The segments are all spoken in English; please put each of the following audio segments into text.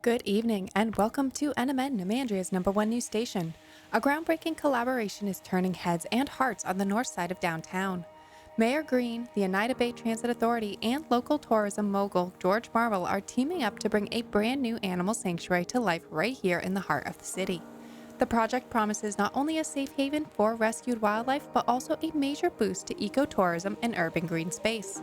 Good evening and welcome to NMN Namandria's #1 news station. A groundbreaking collaboration is turning heads and hearts on the north side of downtown. Mayor Green, the Eneida Bay Transit Authority, and local tourism mogul George Marvel are teaming up to bring a brand new animal sanctuary to life right here in the heart of the city. The project promises not only a safe haven for rescued wildlife, but also a major boost to ecotourism and urban green space.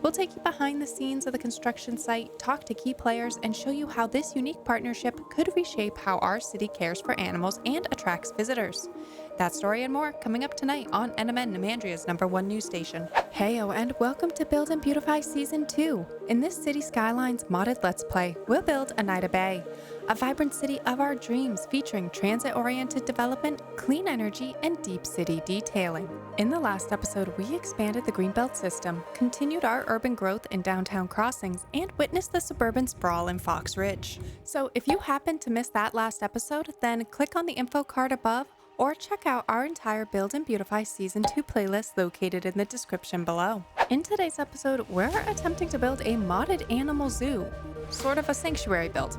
We'll take you behind the scenes of the construction site, talk to key players, and show you how this unique partnership could reshape how our city cares for animals and attracts visitors. That story and more coming up tonight on NMN Namandria's #1 news station. Heyo and welcome to Build and Beautify Season 2. In this Cities Skylines modded Let's Play, we'll build Eneida Bay, a vibrant city of our dreams featuring transit-oriented development, clean energy, and deep city detailing. In the last episode, we expanded the Greenbelt system, continued our urban growth in downtown crossings, and witnessed the suburban sprawl in Fox Ridge. So if you happen to miss that last episode, then click on the info card above or check out our entire Build and Beautify Season 2 playlist located in the description below. In today's episode, we're attempting to build a modded animal zoo, sort of a sanctuary build.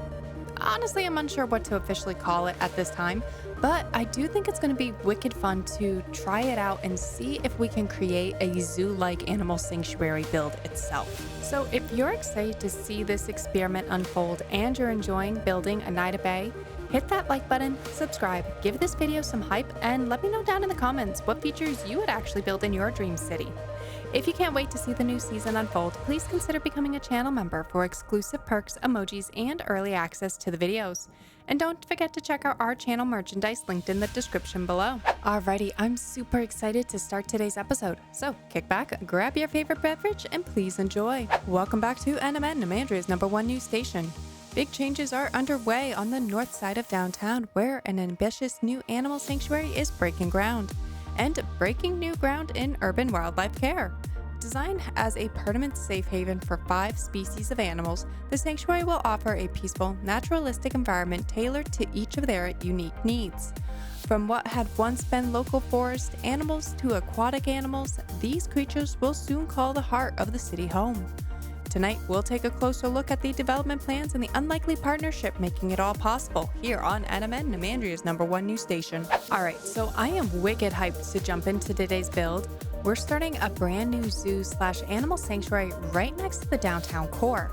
Honestly, I'm unsure what to officially call it at this time, but I do think it's going to be wicked fun to try it out and see if we can create a zoo-like animal sanctuary build itself. So if you're excited to see this experiment unfold and you're enjoying building Eneida Bay, hit that like button, subscribe, give this video some hype, and let me know down in the comments what features you would actually build in your dream city. If you can't wait to see the new season unfold, please consider becoming a channel member for exclusive perks, emojis, and early access to the videos. And don't forget to check out our channel merchandise linked in the description below. Alrighty, I'm super excited to start today's episode. So kick back, grab your favorite beverage, and please enjoy. Welcome back to NMN Namandria's #1 news station. Big changes are underway on the north side of downtown, where an ambitious new animal sanctuary is breaking ground. And breaking new ground in urban wildlife care. Designed as a permanent safe haven for 5 species of animals, the sanctuary will offer a peaceful, naturalistic environment tailored to each of their unique needs. From what had once been local forest animals to aquatic animals, these creatures will soon call the heart of the city home. Tonight, we'll take a closer look at the development plans and the unlikely partnership making it all possible here on NMN Namandria's #1 news station. Alright, so I am wicked hyped to jump into today's build. We're starting a brand new zoo/animal sanctuary right next to the downtown core.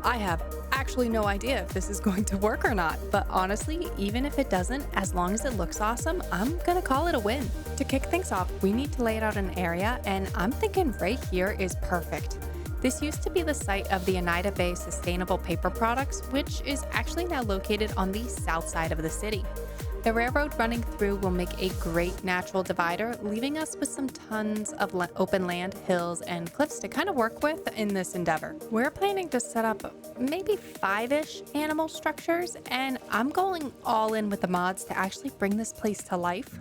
I have actually no idea if this is going to work or not, but honestly, even if it doesn't, as long as it looks awesome, I'm gonna call it a win. To kick things off, we need to lay it out an area, and I'm thinking right here is perfect. This used to be the site of the Eneida Bay Sustainable Paper Products, which is actually now located on the south side of the city. The railroad running through will make a great natural divider, leaving us with some tons of open land, hills, and cliffs to kind of work with in this endeavor. We're planning to set up maybe 5-ish animal structures, and I'm going all in with the mods to actually bring this place to life.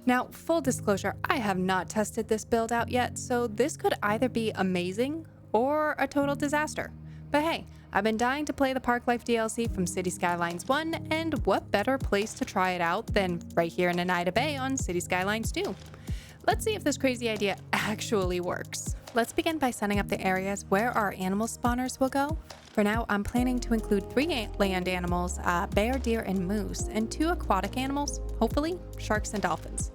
Now, full disclosure, I have not tested this build out yet, so this could either be amazing or a total disaster. But hey, I've been dying to play the Park Life DLC from Cities Skylines 1, and what better place to try it out than right here in Eneida Bay on Cities Skylines 2. Let's see if this crazy idea actually works. Let's begin by setting up the areas where our animal spawners will go. For now, I'm planning to include 3 land animals, bear, deer, and moose, and 2 aquatic animals, hopefully sharks and dolphins.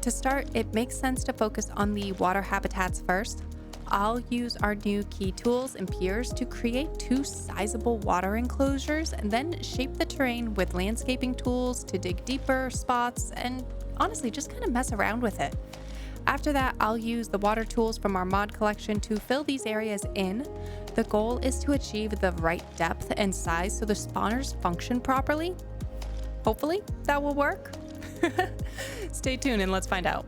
To start, it makes sense to focus on the water habitats first. I'll use our new key tools and piers to create 2 sizable water enclosures and then shape the terrain with landscaping tools to dig deeper spots and honestly just kind of mess around with it. After that, I'll use the water tools from our mod collection to fill these areas in. The goal is to achieve the right depth and size so the spawners function properly. Hopefully that will work. Stay tuned and let's find out.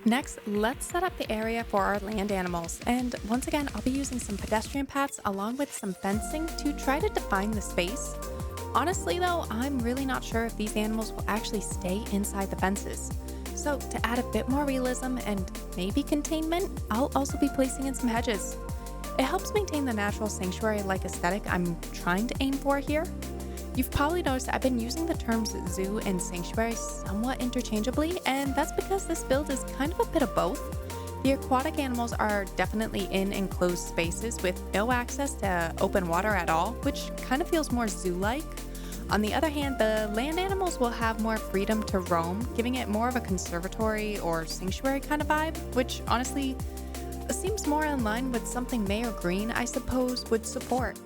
Next, let's set up the area for our land animals. And once again, I'll be using some pedestrian paths along with some fencing to try to define the space. Honestly though, I'm really not sure if these animals will actually stay inside the fences. So to add a bit more realism and maybe containment, I'll also be placing in some hedges. It helps maintain the natural sanctuary-like aesthetic I'm trying to aim for here. You've probably noticed I've been using the terms zoo and sanctuary somewhat interchangeably, and that's because this build is kind of a bit of both. The aquatic animals are definitely in enclosed spaces with no access to open water at all, which kind of feels more zoo-like. On the other hand, the land animals will have more freedom to roam, giving it more of a conservatory or sanctuary kind of vibe, which honestly seems more in line with something Mayor Green, I suppose, would support.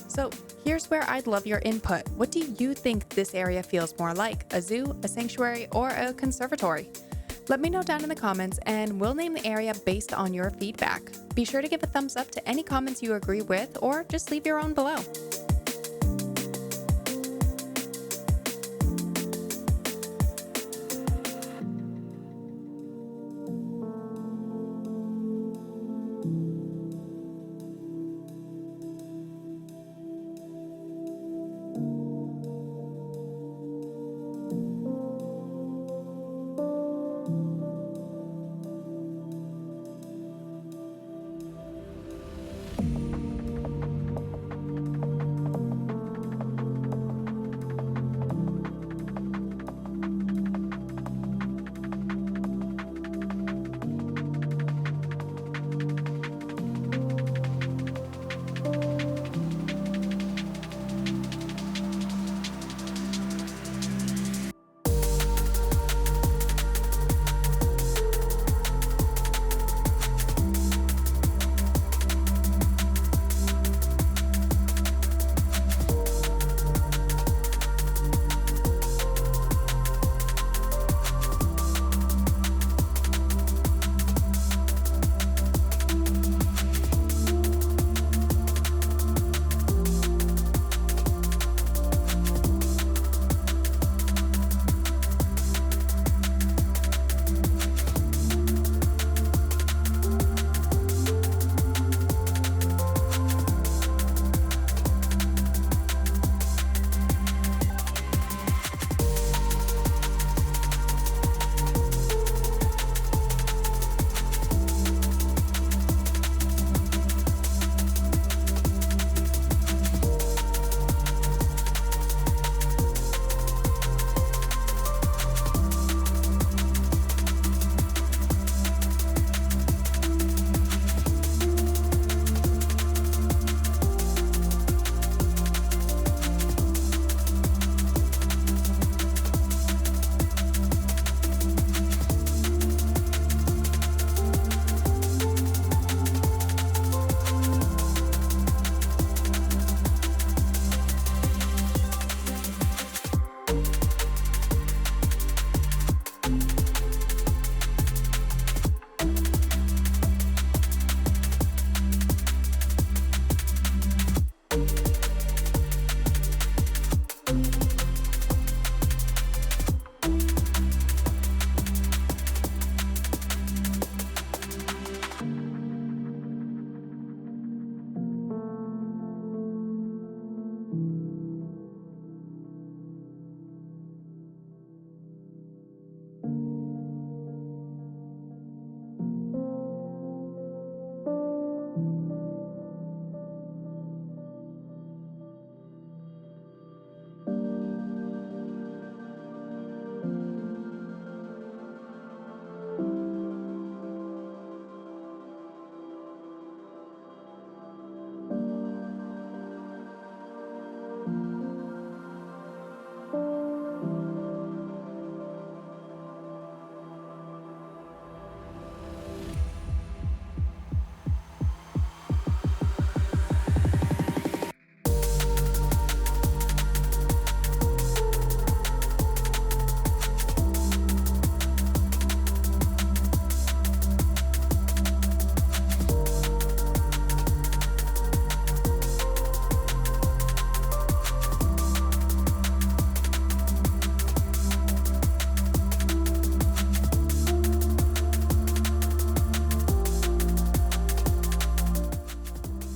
So here's where I'd love your input. What do you think this area feels more like? A zoo, a sanctuary, or a conservatory? Let me know down in the comments and we'll name the area based on your feedback. Be sure to give a thumbs up to any comments you agree with or just leave your own below.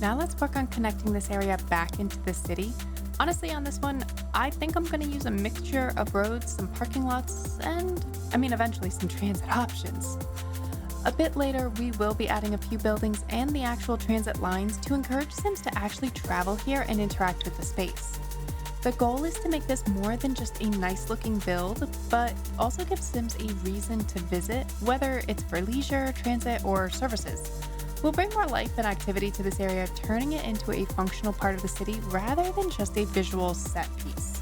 Now let's work on connecting this area back into the city. Honestly, on this one, I think I'm going to use a mixture of roads, some parking lots, and, eventually some transit options. A bit later, we will be adding a few buildings and the actual transit lines to encourage Sims to actually travel here and interact with the space. The goal is to make this more than just a nice looking build, but also give Sims a reason to visit, whether it's for leisure, transit, or services. We'll bring more life and activity to this area, turning it into a functional part of the city rather than just a visual set piece.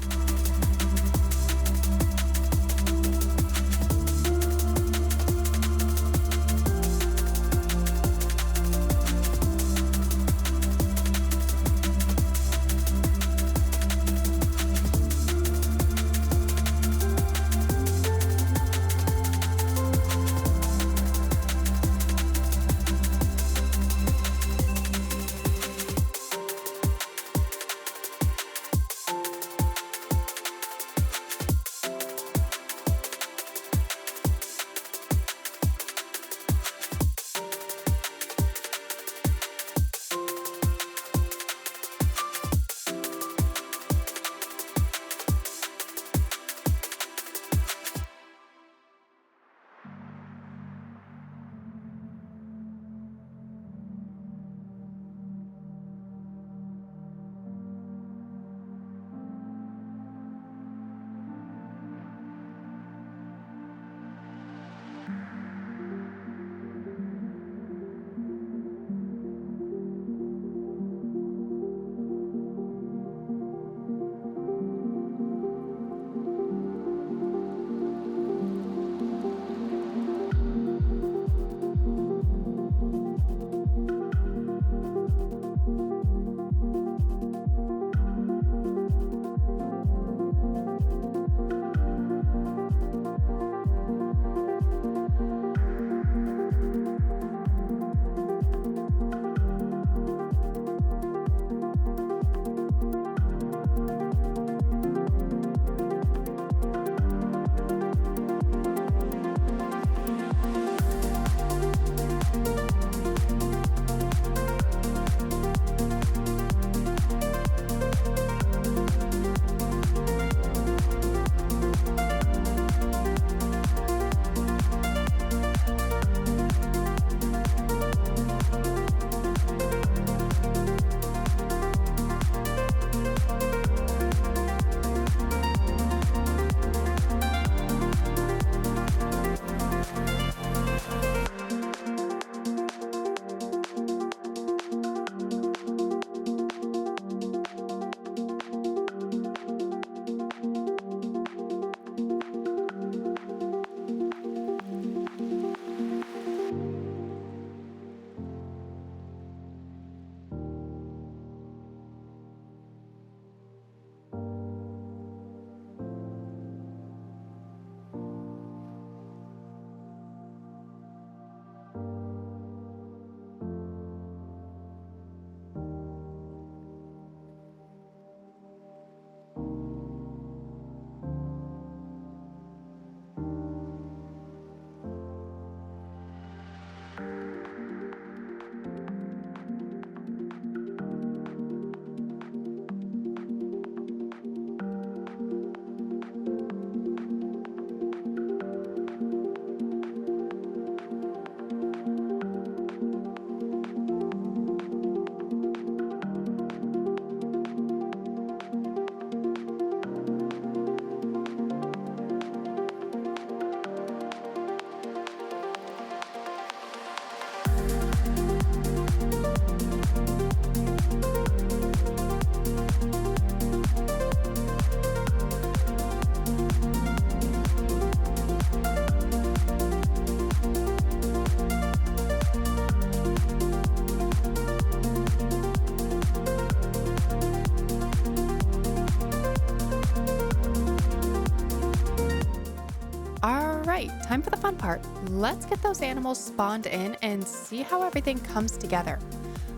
Alright, time for the fun part. Let's get those animals spawned in and see how everything comes together.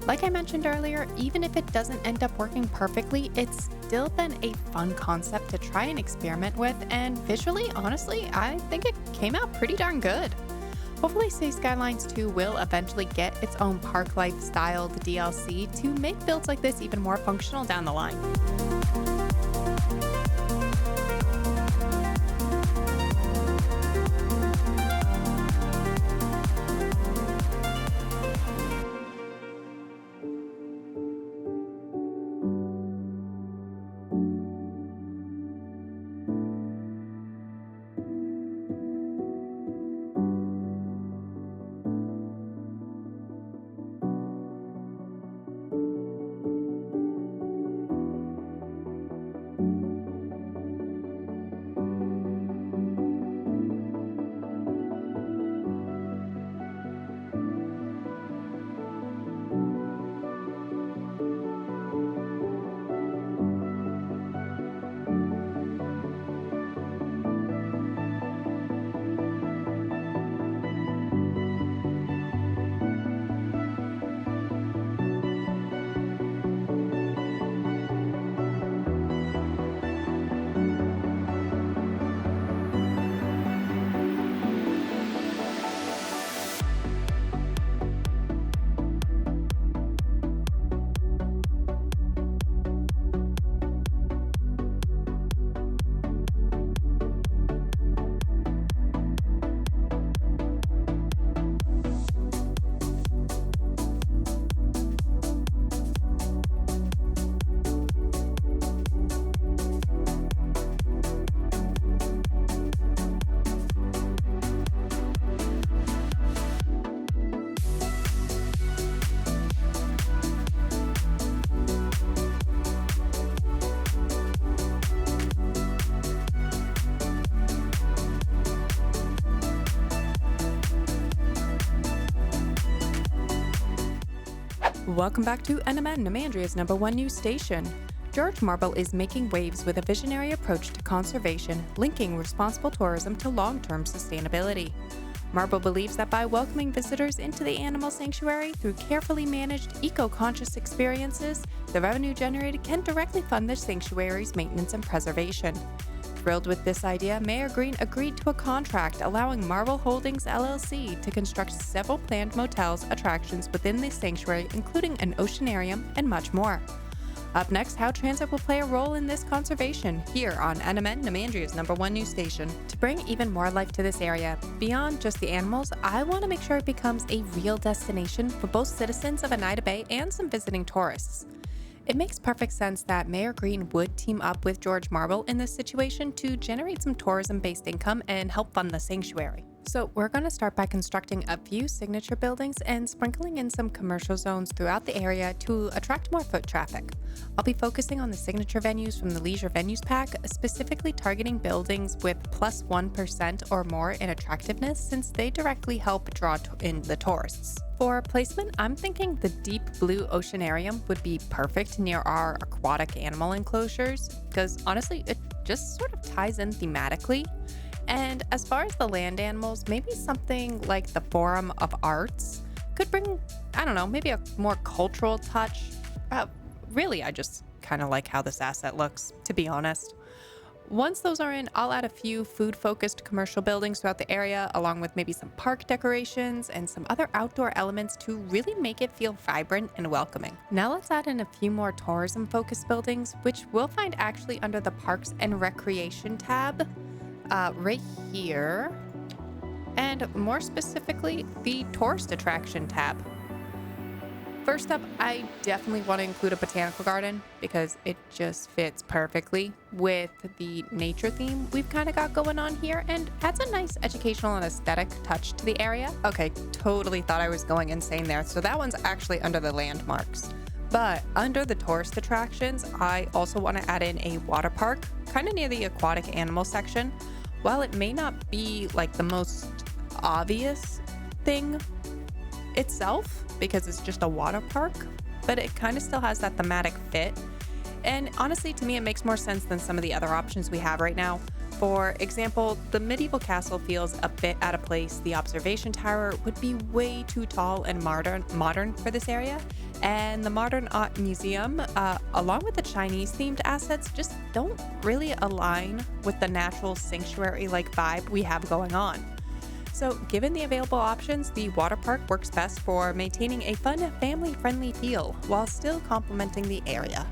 Like I mentioned earlier, even if it doesn't end up working perfectly, it's still been a fun concept to try and experiment with, and visually, honestly, I think it came out pretty darn good. Hopefully Cities Skylines 2 will eventually get its own park life styled DLC to make builds like this even more functional down the line. Welcome back to NMN, Namandria's #1 news station. George Marble is making waves with a visionary approach to conservation, linking responsible tourism to long-term sustainability. Marble believes that by welcoming visitors into the animal sanctuary through carefully managed, eco-conscious experiences, the revenue generated can directly fund the sanctuary's maintenance and preservation. Thrilled with this idea, Mayor Green agreed to a contract allowing Marble Holdings LLC to construct several planned motels, attractions within the sanctuary, including an oceanarium and much more. Up next, how transit will play a role in this conservation, here on NMN, Namandria's #1 news station. To bring even more life to this area, beyond just the animals, I want to make sure it becomes a real destination for both citizens of Eneida Bay and some visiting tourists. It makes perfect sense that Mayor Green would team up with George Marble in this situation to generate some tourism-based income and help fund the sanctuary. So we're going to start by constructing a few signature buildings and sprinkling in some commercial zones throughout the area to attract more foot traffic. I'll be focusing on the signature venues from the Leisure Venues Pack, specifically targeting buildings with plus 1% or more in attractiveness since they directly help draw in the tourists. For placement, I'm thinking the deep blue oceanarium would be perfect near our aquatic animal enclosures because honestly, it just sort of ties in thematically. And as far as the land animals, maybe something like the Forum of Arts could bring, I don't know, maybe a more cultural touch. Really, I just kind of like how this asset looks, to be honest. Once those are in, I'll add a few food-focused commercial buildings throughout the area, along with maybe some park decorations and some other outdoor elements to really make it feel vibrant and welcoming. Now let's add in a few more tourism-focused buildings, which we'll find actually under the Parks and Recreation tab, right here, and more specifically, the Tourist Attraction tab. First up, I definitely want to include a botanical garden because it just fits perfectly with the nature theme we've kind of got going on here and adds a nice educational and aesthetic touch to the area. Okay, totally thought I was going insane there. So that one's actually under the landmarks. But under the tourist attractions, I also want to add in a water park, kind of near the aquatic animal section. While it may not be like the most obvious thing itself, because it's just a water park, but it kind of still has that thematic fit. And honestly, to me, it makes more sense than some of the other options we have right now. For example, the medieval castle feels a bit out of place. The observation tower would be way too tall and modern for this area. And the modern art museum, along with the Chinese-themed assets, just don't really align with the natural sanctuary-like vibe we have going on. So, given the available options, the water park works best for maintaining a fun, family friendly feel while still complementing the area.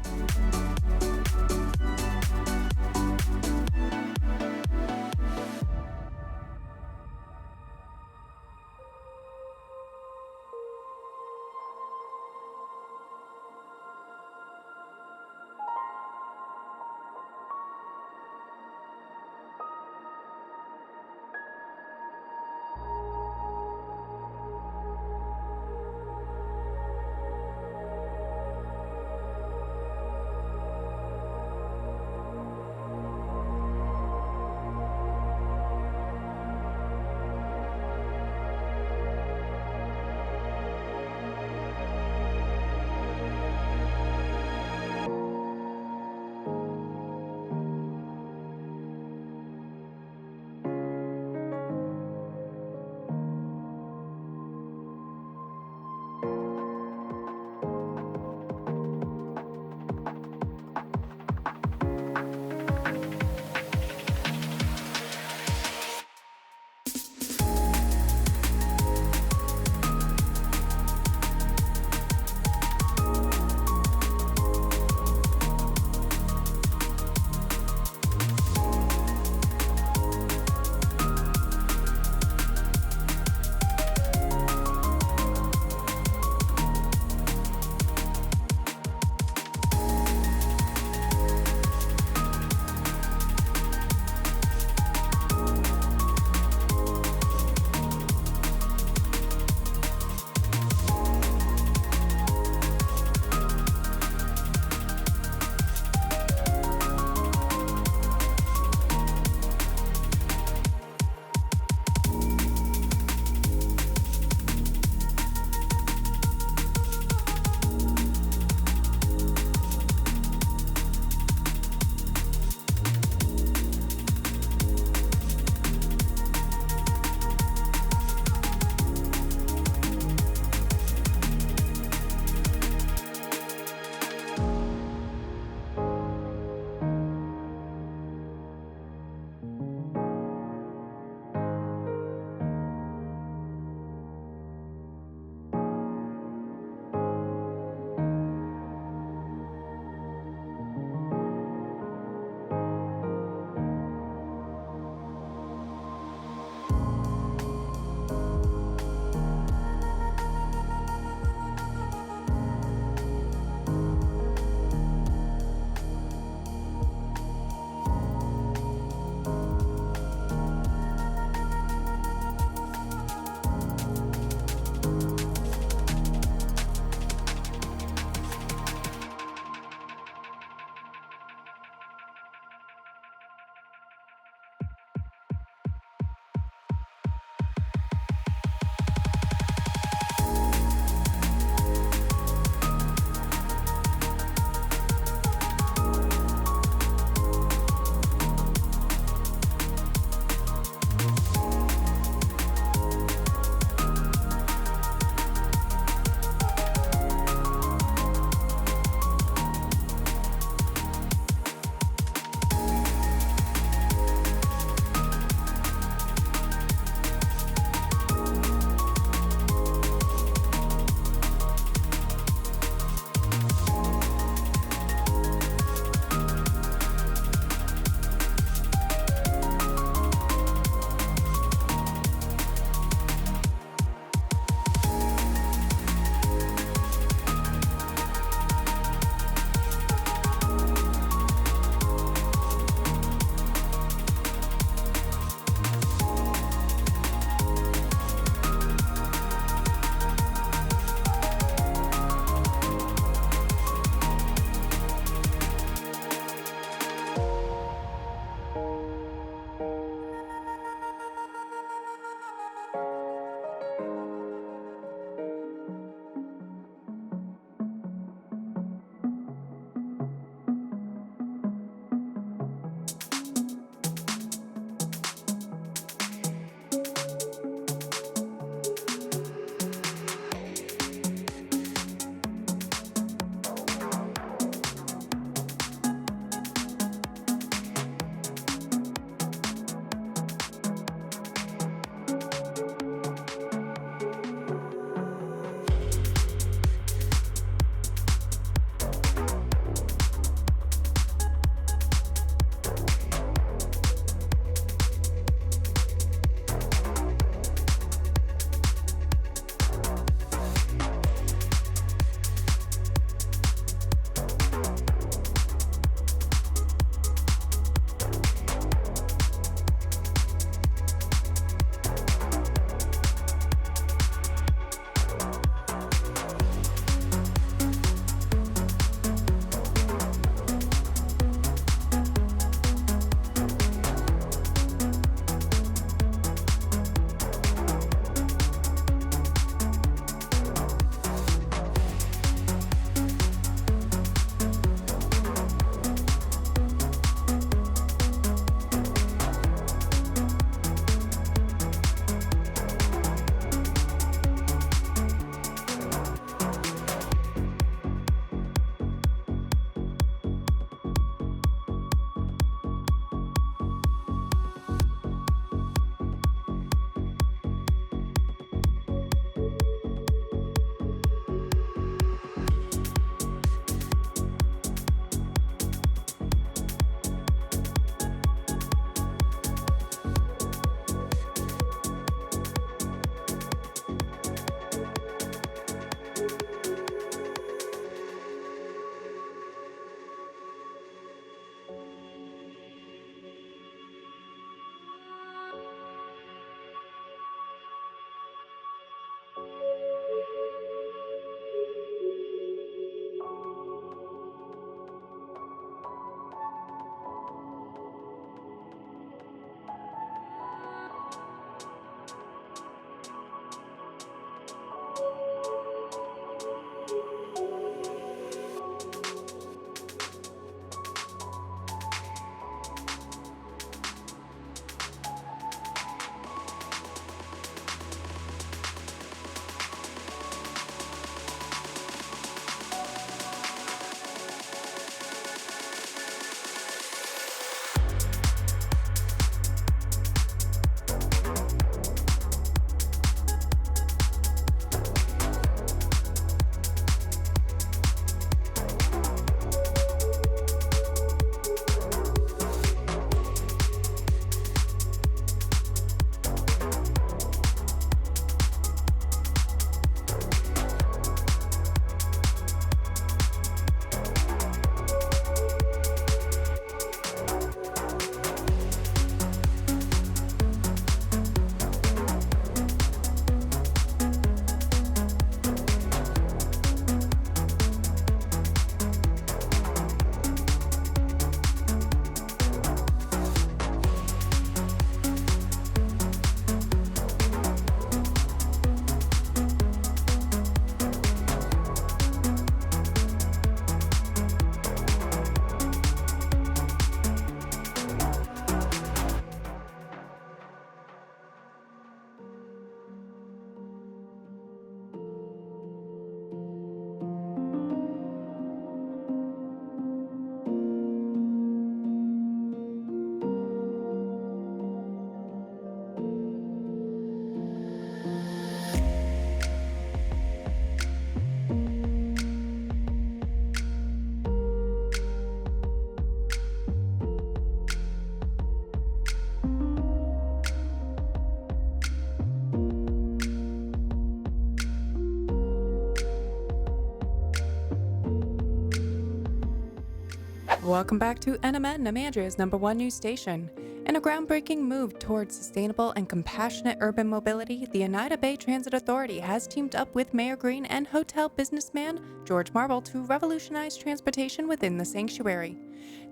Welcome back to NMN, Namandria's #1 news station. In a groundbreaking move towards sustainable and compassionate urban mobility, the Eneida Bay Transit Authority has teamed up with Mayor Green and hotel businessman George Marble to revolutionize transportation within the sanctuary.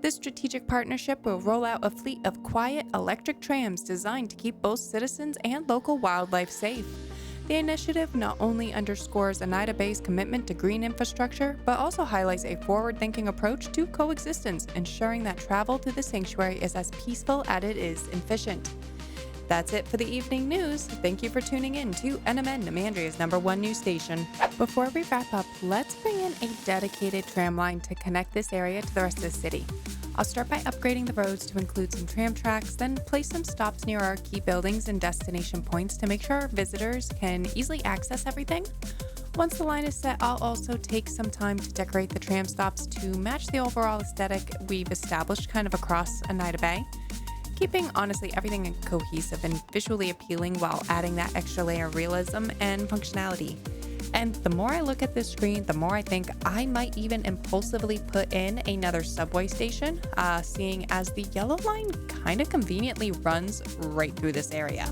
This strategic partnership will roll out a fleet of quiet electric trams designed to keep both citizens and local wildlife safe. The initiative not only underscores Eneida Bay's commitment to green infrastructure, but also highlights a forward-thinking approach to coexistence, ensuring that travel to the sanctuary is as peaceful as it is efficient. That's it for the evening news. Thank you for tuning in to NMN, Namandria's #1 news station. Before we wrap up, let's bring in a dedicated tram line to connect this area to the rest of the city. I'll start by upgrading the roads to include some tram tracks, then place some stops near our key buildings and destination points to make sure our visitors can easily access everything. Once the line is set, I'll also take some time to decorate the tram stops to match the overall aesthetic we've established kind of across Eneida Bay, keeping honestly everything cohesive and visually appealing while adding that extra layer of realism and functionality. And the more I look at this screen, the more I think I might even impulsively put in another subway station, seeing as the yellow line kind of conveniently runs right through this area.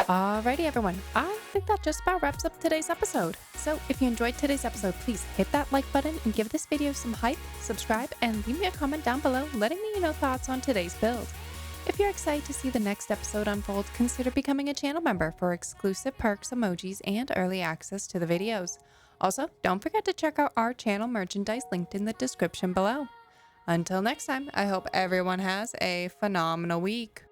Alrighty, everyone. I think that just about wraps up today's episode. So if you enjoyed today's episode, please hit that like button and give this video some hype, subscribe, and leave me a comment down below letting me know thoughts on today's build. If you're excited to see the next episode unfold, consider becoming a channel member for exclusive perks, emojis, and early access to the videos. Also, don't forget to check out our channel merchandise linked in the description below. Until next time, I hope everyone has a phenomenal week.